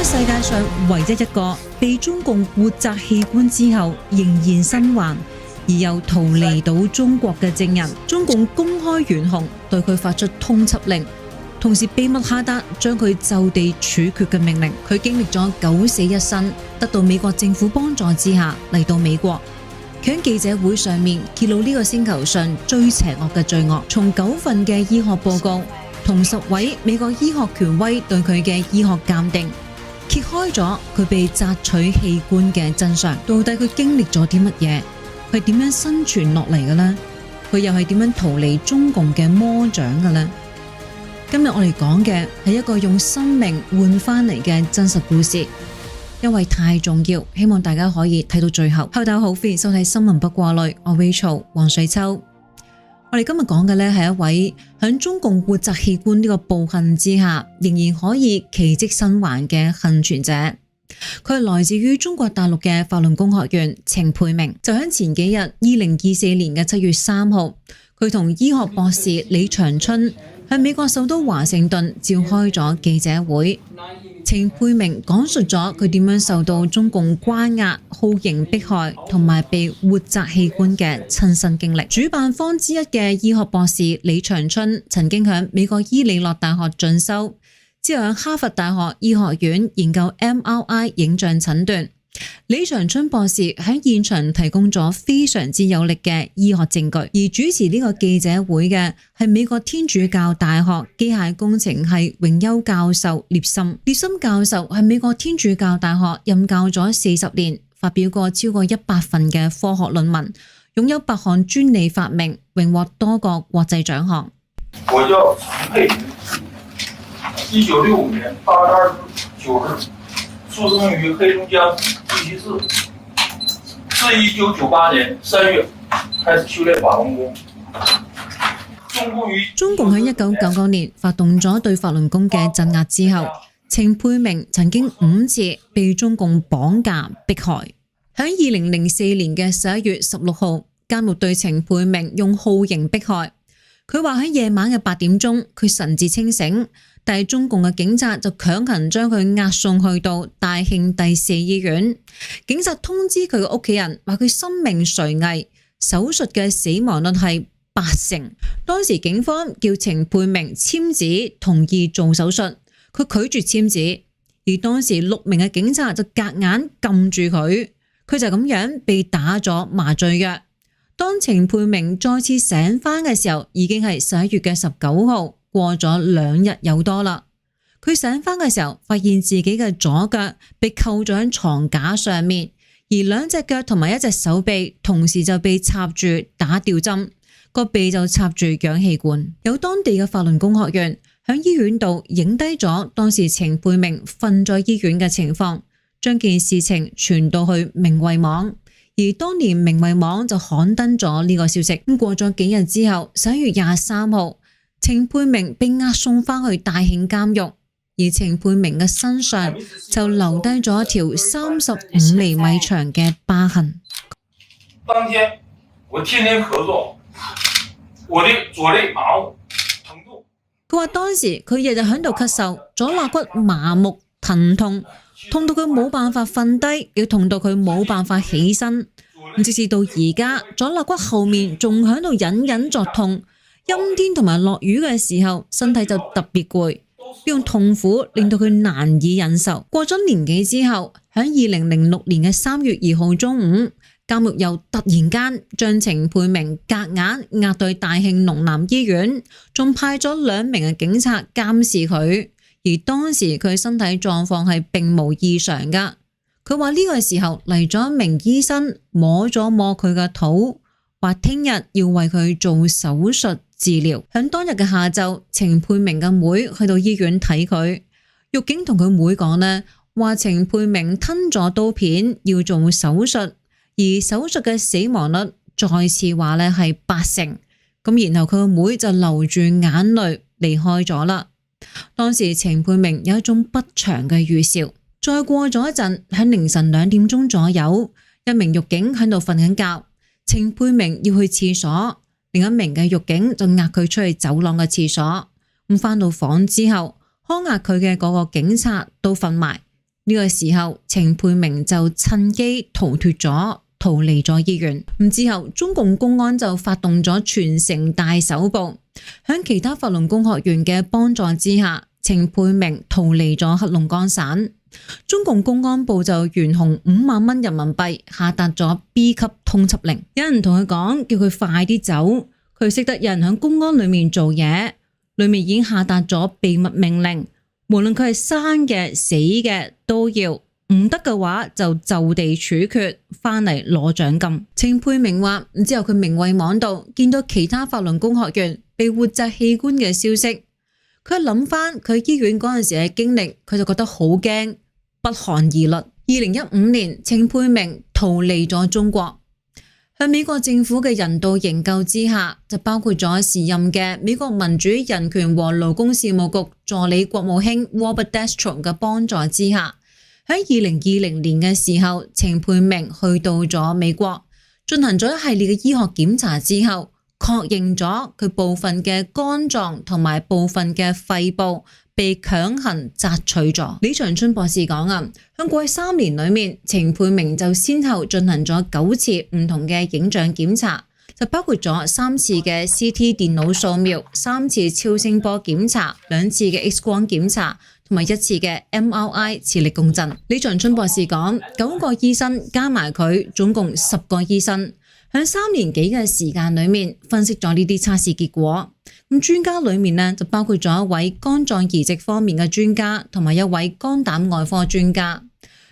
係世界上唯一一個被中共活摘器官之後仍然生還而又逃離到中國嘅證人。中共公開懸紅，對佢發出通緝令，同時秘密下達將佢就地處決嘅命令。佢經歷咗九死一生，得到美國政府幫助之下嚟到美國。佢喺記者會上面揭露呢個星球上最邪惡嘅罪惡，從9份嘅醫學報告同10位美國醫學權威對佢嘅醫學鑑定，揭開咗佢被摘取器官嘅真相。到底佢經歷咗啲乜嘢？佢點樣生存落嚟嘅呢？佢又係點樣逃離中共嘅魔掌嘅呢？今日我哋講嘅係一個用生命換翻嚟嘅真實故事，因為太重要，希望大家可以睇到最後。大家好，歡迎收睇新聞不過濾，我 Rachel 黃水秋。我哋今日講嘅呢係一位響中共活摘器官呢個暴行之下，仍然可以奇蹟生還嘅幸存者。佢係來自於中國大陸嘅法輪功學員程佩明。就喺前幾日，2024年嘅7月3號，佢同醫學博士李長春喺美國首都華盛頓召開咗記者會。程佩明講述咗佢點樣受到中共關押、酷刑迫害同埋被活摘器官嘅親身經歷。主辦方之一嘅醫學博士李長春曾經喺美國伊利諾大學進修，之後喺哈佛大學醫學院研究 MRI 影像診斷。李長春博士喺現場提供咗非常之有力嘅醫學證據，而主持呢個記者會嘅係美國天主教大學機械工程系榮休教授聶森。聶森教授係美國天主教大學任教咗40年，發表過超過100份嘅科學論文，擁有8項專利發明，榮獲多個國際獎項。我叫程佩明，1965年8月29日出生於黑龍江第七市，自1998年3月開始修煉法輪功。中共喺1999年發動咗對法輪功嘅鎮壓之後，程佩明曾經5次被中共綁架迫害。喺2004年嘅11月16號，監獄對程佩明用酷刑迫害。佢話喺夜晚嘅8點鐘，佢神志清醒，但係中共嘅警察就強行將佢押送去到大慶第4醫院。警察通知佢嘅屋企人，話佢生命垂危，手術嘅死亡率係80%。當時警方叫程佩明簽字同意做手術，佢拒絕簽字，而當時6名嘅警察就夾硬撳住佢，佢就咁樣被打咗麻醉藥。當程佩明再次醒返嘅時候，已經係11月嘅19號，過咗2日有多啦。佢醒返嘅時候，發現自己嘅左腳被扣咗喺床架上面，而2隻腳同埋1隻手臂同時就被插住打吊針，個鼻就插住氧氣罐。有當地嘅法輪功學員喺醫院度影低咗當時程佩明瞓咗醫院嘅情況，將件事情傳到去明慧網。而當年明慧網就刊登咗呢個消息。過咗幾日之後，11月23號，程佩明被押送翻去大慶監獄，而程佩明嘅身上就留低咗一條35厘米長嘅疤痕。當天我天天咳嗽，我的左肋麻木疼痛。佢話當時佢日日喺度咳嗽，左肋骨麻木疼痛，痛到佢冇辦法瞓低，要痛到佢冇辦法起身。直至到而家，左肋骨後面仲喺度隱隱作痛。陰天同埋落雨嘅時候，身體就特別攰，呢種痛苦令到佢難以忍受。過咗年幾之後，喺2006年嘅3月2號中午，監獄又突然間將程佩明夾硬押到大慶農南醫院，仲派咗2名嘅警察監視佢。而當時佢身體狀況係並無異常噶。佢話呢個時候嚟咗一名醫生摸咗摸佢嘅肚，話聽日要為佢做手術治療。響當日嘅下晝，程佩明嘅妹去到醫院睇佢，獄警同佢妹講呢，話程佩明吞咗刀片要做手術，而手術嘅死亡率再次話呢係80%。咁然後佢個妹就流住眼淚離開咗啦。當時程佩明有一種不祥嘅預兆。再過咗一陣，喺凌晨2點鐘左右，一名獄警喺度瞓緊覺，程佩明要去廁所，另一名嘅獄警就押佢出去走廊嘅廁所。咁返到房之後，看押佢嘅嗰個警察都瞓埋，呢個時候，程佩明就趁機逃離咗醫院。咁之後，中共公安就發動咗全城大搜捕，喺其他法輪功學員嘅幫助之下，程佩明逃離咗黑龍江省。中共公安部就懸紅5萬蚊人民幣下達咗 B 級通緝令。有人同佢講，叫佢快啲走，佢識得有人喺公安裏面做嘢，裏面已經下達咗秘密命令。無論佢係生嘅死嘅都要，唔得嘅話就地處決，翻嚟攞獎金。程佩明話，之後佢明慧網度見到其他法輪功學員被活摘器官嘅消息，佢諗翻佢醫院嗰陣時嘅經歷，佢就覺得好驚，不寒而慄。2015年，程佩明逃離咗中國。喺美國政府嘅人道營救之下，就包括咗時任嘅美國民主人權和勞工事務局助理國務卿 Robert Destro 嘅幫助之下，喺2020年嘅時候，程佩明去到咗美國，進行咗一系列嘅醫學檢查之後，確認咗佢部分嘅肝臟同埋部分嘅肺部被強行摘取咗。李長春博士講啊，喺過去3年裏面，程佩明就先後進行咗9次唔同嘅影像檢查，就包括咗3次嘅 CT 電腦掃描、3次超聲波檢查、2次嘅 X 光檢查同埋1次嘅 MRI 磁力共振。李長春博士講，9個醫生加埋佢，總共10個醫生，喺3年幾嘅時間裏面分析咗呢啲測試結果。咁專家裏面呢，就包括咗一位肝臟移植方面嘅專家，同埋一位肝膽外科專家。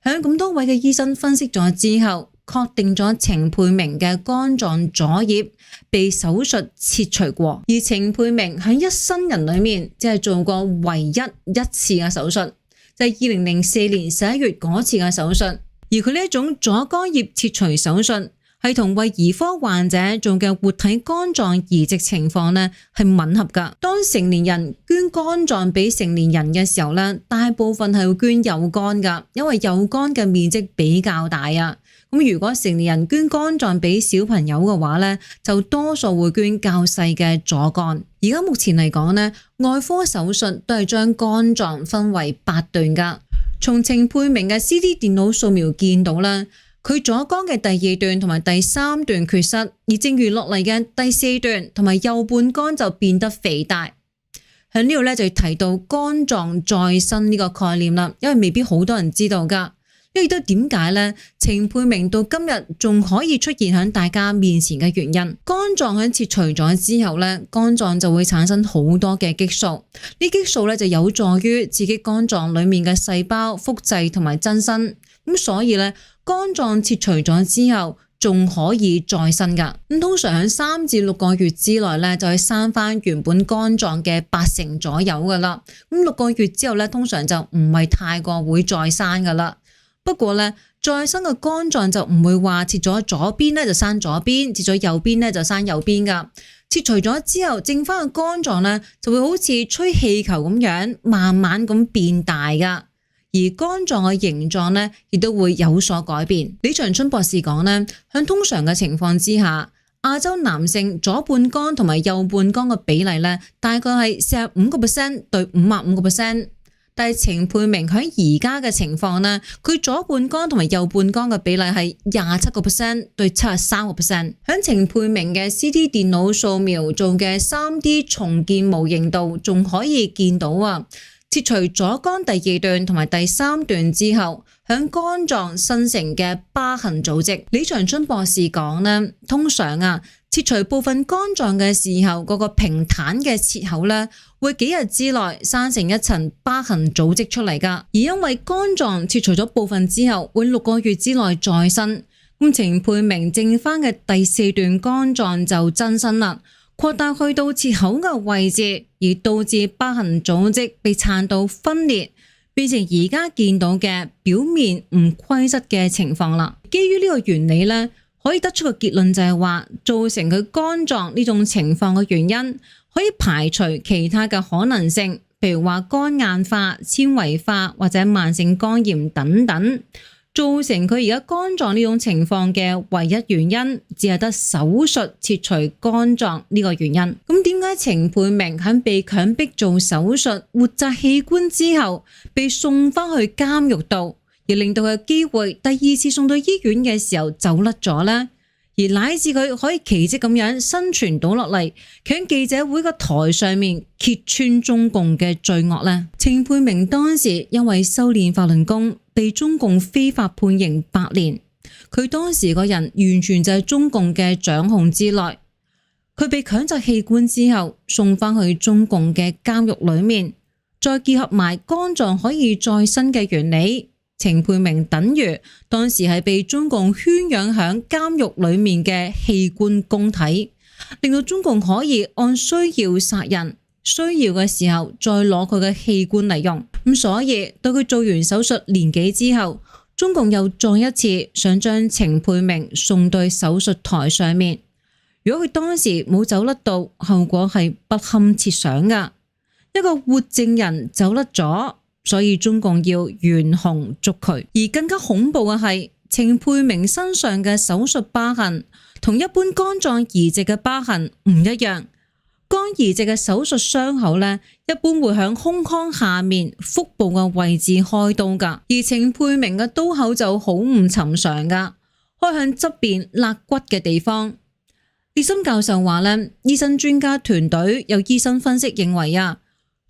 喺咁多位嘅醫生分析咗之後，確定咗程佩明嘅肝臟左葉被手術切除過，而程佩明喺一生人裏面只係做過唯一一次嘅手術，就係2004年11月嗰次嘅手術。而佢呢一種左肝葉切除手術，係同為兒科患者做嘅活體肝臟移植情況呢係吻合噶。當成年人捐肝臟俾成年人嘅時候呢，大部分係會捐右肝噶，因為右肝嘅面積比較大啊。咁如果成年人捐肝臟俾小朋友嘅話呢，就多數會捐較細嘅左肝。而家目前嚟講呢，外科手術都係將肝臟分為8段噶。從程佩明嘅 CT 電腦掃描見到啦，佢左肝嘅第2段同埋第3段缺失，而剩餘落嚟嘅第4段同埋右半肝就變得肥大。喺呢度咧就提到肝臟再生呢個概念啦，因為未必好多人知道噶。呢亦都點解咧？程佩明到今日仲可以出現喺大家面前嘅原因，肝臟喺切除咗之後咧，肝臟就會產生好多嘅激素，呢激素咧就有助於刺激肝臟裏面嘅細胞複製同埋增生。咁所以咧，肝臟切除咗之後，仲可以再生噶。咁通常喺3至6個月之內咧，就係生翻原本肝臟嘅80%左右噶啦。咁6個月之後咧，通常就唔係太過會再生噶啦。不過咧，再生嘅肝臟就唔會話切咗左邊咧就生左邊，切咗右邊咧就生右邊噶。切除咗之後，剩翻嘅肝臟咧就會好似吹氣球咁樣，慢慢咁變大噶。而肝臟嘅形狀咧，亦都會有所改變。李長春博士講咧，喺通常嘅情況之下，亞洲男性左半肝同埋右半肝嘅比例咧，大概係45% 對55%。但係程佩明喺而家嘅情況咧，佢左半肝同埋右半肝嘅比例係27% 對73%。喺程佩明嘅 CT 電腦掃描做嘅 3D 重建模型度，仲可以見到啊，切除左肝第2段同埋第3段之後，喺肝臟生成嘅疤痕組織。李長春博士講咧，通常啊，切除部分肝臟嘅時候，嗰個平坦嘅切口咧，會幾日之內生成一層疤痕組織出嚟噶。而因為肝臟切除咗部分之後，會6個月之內再生，咁程佩明剩翻嘅第4段肝臟就增生啦，擴大去到切口嘅位置，而導致疤痕組織被撐到分裂，變成而家見到嘅表面唔規則嘅情況啦。基於呢個原理咧，可以得出個結論就係話，造成佢肝臟呢種情況嘅原因，可以排除其他嘅可能性，譬如話肝硬化、纖維化或者慢性肝炎等等。造成佢而家肝臟呢種情況嘅唯一原因，只係得手術切除肝臟呢個原因。咁點解程佩明喺被強迫做手術活摘器官之後，被送翻去監獄度，而令到佢嘅機會第二次送到醫院嘅時候走甩咗呢？而乃至佢可以奇蹟咁樣生存到落嚟，喺記者會嘅台上面揭穿中共嘅罪惡呢？程佩明當時因為修煉法輪功，被中共非法判刑8年。佢當時個人完全就係中共嘅掌控之內。佢被強摘器官之後，送翻去中共嘅監獄裏面，再結合埋肝臟可以再生嘅原理。程佩明等於當時係被中共圈養響監獄裏面嘅器官公體，令到中共可以按需要殺人，需要嘅時候再攞佢嘅器官嚟用。咁所以到佢做完手術年幾之後，中共又再一次想將程佩明送到手術台上面。如果佢當時冇走甩到，後果係不堪設想噶。一個活證人走甩咗，所以中共要懸紅捉佢。而更加恐怖嘅係，程佩明身上嘅手術疤痕同一般肝臟移植嘅疤痕唔一樣。肝移植嘅手術傷口呢，一般會響胸腔下面腹部嘅位置開刀噶，而程佩明嘅刀口就好唔尋常噶，開向側邊肋骨嘅地方。列森教授話呢，醫生專家團隊有醫生分析認為啊，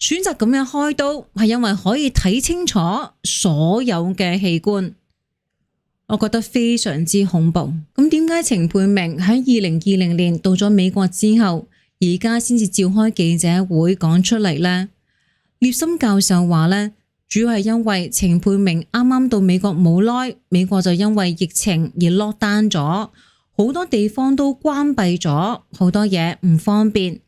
選擇咁樣開刀係因為可以睇清楚所有嘅器官。我覺得非常之恐怖。咁點解程佩明喺2020年到咗美國之後，而家先至召開記者會講出嚟呢？列森教授話呢，主要係因為程佩明啱啱到美國冇耐，美國就因為疫情而落單咗，好多地方都關閉咗，好多嘢唔方便。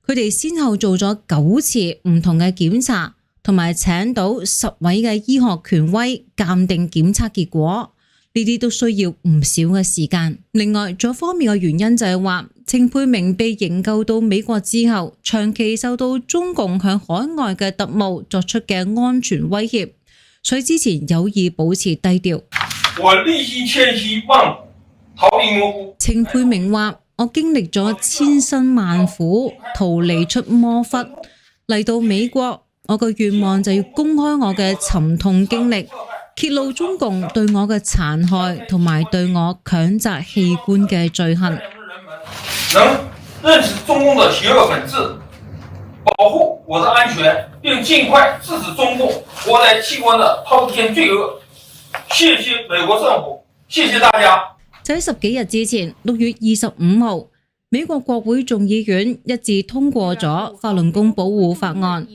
佢哋先後做咗9次唔同嘅檢查，同埋請到10位嘅醫學權威鑑定檢測結果，呢啲都需要唔少嘅時間。另外，仲有方面嘅原因就係話，程佩明被營救到美國之後，長期受到中共向海外嘅特務作出嘅安全威脅，所以之前有意保持低調。我立心遷徙望逃離模糊。程佩明話：我經歷咗千辛萬苦，逃離出魔窟，嚟到美國，我嘅願望就要公開我嘅沉痛經歷，揭露中共對我嘅殘害同埋對我強摘器官嘅罪行。能認識中共的邪惡本質，保護我的安全，並盡快制止中共活摘器官的滔天罪惡。謝謝美國政府，謝謝大家。就喺10幾日之前，6月25號，美國國會眾議院一致通過咗法輪功保護法案。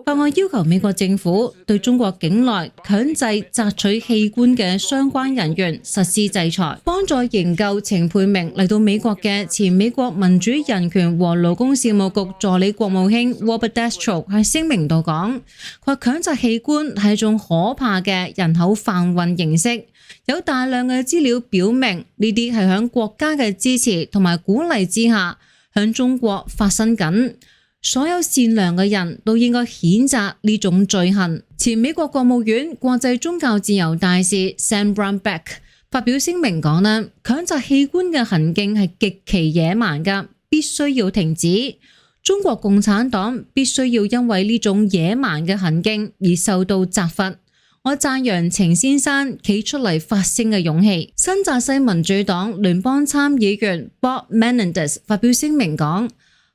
法案要求美國政府對中國境內強制摘取器官嘅相關人員實施制裁。幫助營救程佩明嚟到美國嘅前美國民主人權和勞工事務局助理國務卿 Robert Destro 喺聲明度講，佢強摘器官係一種可怕嘅人口販運形式，有大量嘅資料表明呢啲係響國家嘅支持同埋鼓勵之下響中國發生緊。所有善良嘅人都應該譴責呢種罪行。前美國國務院國際宗教自由大使 Sam Brownback 發表聲明講啦，強摘器官嘅行徑係極其野蠻噶，必須要停止。中國共產黨必須要因為呢種野蠻嘅行徑而受到責罰。我讚揚程先生企出嚟發聲嘅勇氣。新澤西民主黨聯邦參議員 Bob Menendez 發表聲明講，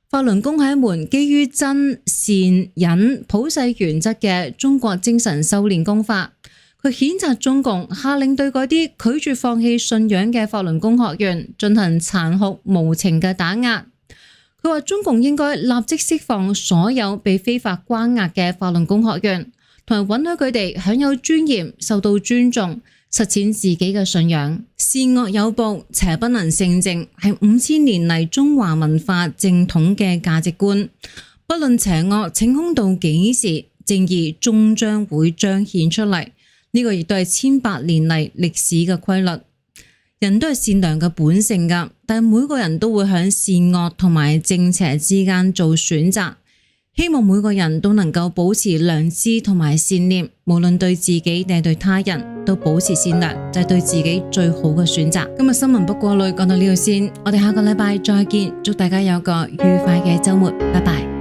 法輪功係一門基於真善忍普世原則嘅中國精神修煉功法。佢譴責中共下令對嗰啲拒絕放棄信仰嘅法輪功學員進行殘酷無情嘅打壓。佢話中共應該立即釋放所有被非法關押嘅法輪功學員，同埋允許佢哋享有尊嚴、受到尊重、實踐自己嘅信仰。善惡有報，邪不能勝正，係5000年嚟中華文化正統嘅價值觀。不論邪惡逞凶到幾時，正義終將會彰顯出嚟。呢個亦都係千百年嚟歷史嘅規律。人都係善良嘅本性噶，但係每個人都會喺善惡同埋正邪之間做選擇。希望每個人都能夠保持良知同埋善念，無論對自己定係對他人。都保持善良，就係對自己最好嘅選擇。今日新聞不過濾講到呢度先，我哋下個禮拜再見，祝大家有個愉快嘅週末，拜拜。